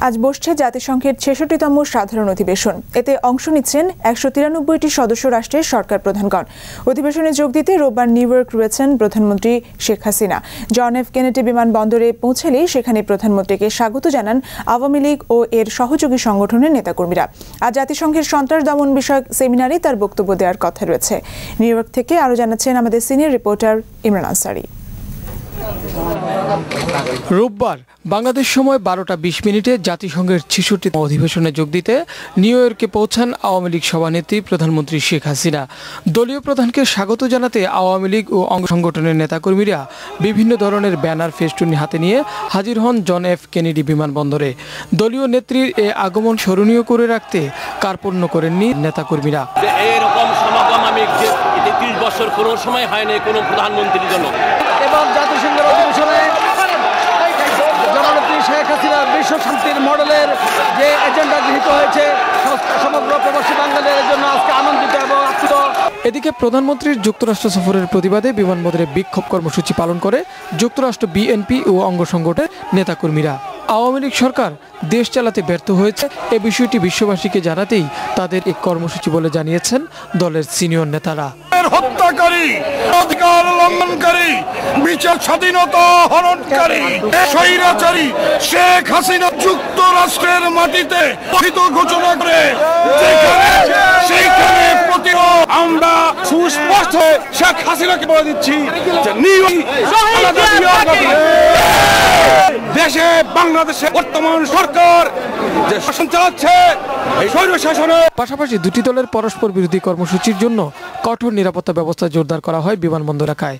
আজ বসছে জাতিসংঘের ৬৬তম সাধারণ অধিবেশন। এতে অংশ নিচ্ছেন ১৯৩টি সদস্য রাষ্ট্রের সরকার প্রধানগণ। অধিবেশনে যোগ দিতে রোববার নিউ ইয়র্ক রয়েছেন প্রধানমন্ত্রী Sheikh Hasina. John F Kennedy বিমানবন্দরে পৌঁছালেই সেখানে প্রধানমন্ত্রীকে স্বাগত জানান আওয়ামী লীগ ও এর সহযোগী সংগঠনের নেতাকর্মীরা। আজ জাতিসংঘের সন্ত্রাস দমন বিষয়ক সেমিনারে তার বক্তব্য দেওয়ার কথা রয়েছে। নিউ ইয়র্ক থেকে আরও জানাচ্ছেন আমাদের সিনিয়র রিপোর্টার ইমরান আনসারি। রোববার বাংলাদেশ সময় ১২টা ২০ জাতিসংঘের ৬৬তম অধিবেশনে যোগ দিতে নিউ ইয়র্কে পৌঁছান আওয়ামী লীগ সভানেত্রী প্রধানমন্ত্রী শেখ হাসিনা। দলীয় প্রধানকে স্বাগত জানাতে আওয়ামী লীগ ও অঙ্গ সংগঠনের নেতাকর্মীরা বিভিন্ন ধরনের ব্যানার ফেস্টুনি হাতে নিয়ে হাজির হন জন এফ কেনেডি বিমানবন্দরে। দলীয় নেত্রীর এ আগমন স্মরণীয় করে রাখতে কার্পণ্য করেননি নেতাকর্মীরা। এরকম সমাগম আমি ৩০ বছর কোনো সময় হয়নি কোনো প্রধানমন্ত্রীর জন্য। এবং জাতিসংঘের অধিবেশনে জননেত্রী শেখ হাসিনা বিশ্ব শান্তির মডেলের যে এজেন্ডা গৃহীত হয়েছে সমগ্র প্রবাসী বাঙালিদের জন্য আজকে আনন্দিত এবং আপ্লুত। এদিকে প্রধানমন্ত্রীর যুক্তরাষ্ট্র সফরের প্রতিবাদে বিমানবন্দরে বিক্ষোভ কর্মসূচি পালন করে যুক্তরাষ্ট্র বিএনপি ও অঙ্গ সংগঠনের নেতাকর্মীরা। আওয়ামী লীগ সরকার দেশ চালাতে ব্যর্থ হয়েছে এ বিষয়টি বিশ্ববাসীকে জানাতেই তাদের এই কর্মসূচি বলে জানিয়েছেন দলের সিনিয়র নেতারা। হত্যাকারী, অধিকার লঙ্ঘনকারী, বিচার স্বাধীনতা হরণকারী, স্বৈরাচারী শেখ হাসিনা যুক্তরাষ্ট্রের মাটিতে ঘোষণা করে সেইখানে আমরা সুস্পষ্ট শেখ হাসিনাকে বলে দিচ্ছি দেশে বাংলাদেশে বর্তমান সরকার যে শাসন চালাচ্ছে এই স্বৈর শাসনে। পাশাপাশি দুটি দলের পরস্পর বিরোধী কর্মসূচির জন্য কঠোর নিরাপত্তা ব্যবস্থা জোরদার করা হয় বিমানবন্দর এলাকায়।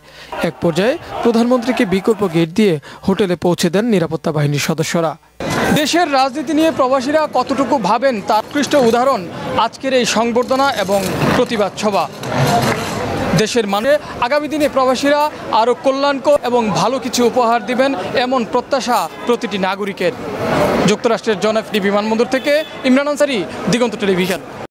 এক পর্যায়ে প্রধানমন্ত্রীকে বিকল্প গেট দিয়ে হোটেলে পৌঁছে দেন নিরাপত্তা বাহিনীর সদস্যরা। দেশের রাজনীতি নিয়ে প্রবাসীরা কতটুকু ভাবেন তার উৎকৃষ্ট উদাহরণ আজকের এই সংবর্ধনা এবং প্রতিবাদ সভা। দেশের মানে আগামী দিনে প্রবাসীরা আরও কল্যাণকর এবং ভালো কিছু উপহার দিবেন এমন প্রত্যাশা প্রতিটি নাগরিকের। যুক্তরাষ্ট্রের জন এফ কেনেডি বিমানবন্দর থেকে ইমরান আনসারি, দিগন্ত টেলিভিশন।